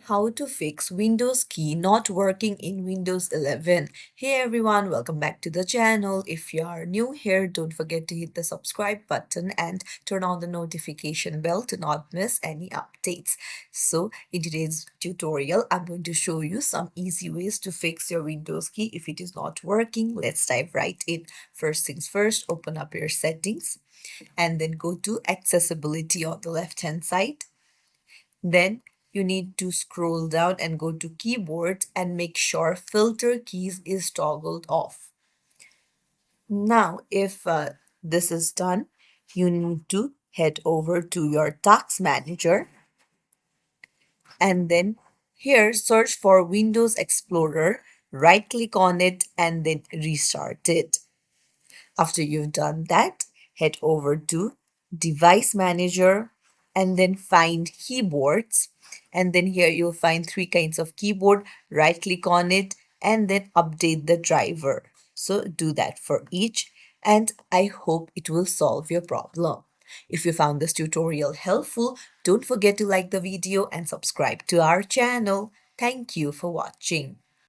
how to fix Windows key not working in Windows 11. Hey everyone, welcome back to the channel. If you are new here, don't forget to hit the subscribe button and turn on the notification bell to not miss any updates. So in today's tutorial, I'm going to show you some easy ways to fix your Windows key if it is not working. Let's dive right in. First things first, open up your settings and then go to accessibility on the left hand side. Then you need to scroll down and go to keyboard and make sure filter keys is toggled off. Now, if this is done, you need to head over to your task manager and then here search for Windows Explorer, right click on it and then restart it. After you've done that, head over to Device Manager and then find Keyboards. And then here you'll find three kinds of keyboard. Right click on it and then update the driver. So do that for each and I hope it will solve your problem. If you found this tutorial helpful, don't forget to like the video and subscribe to our channel. Thank you for watching.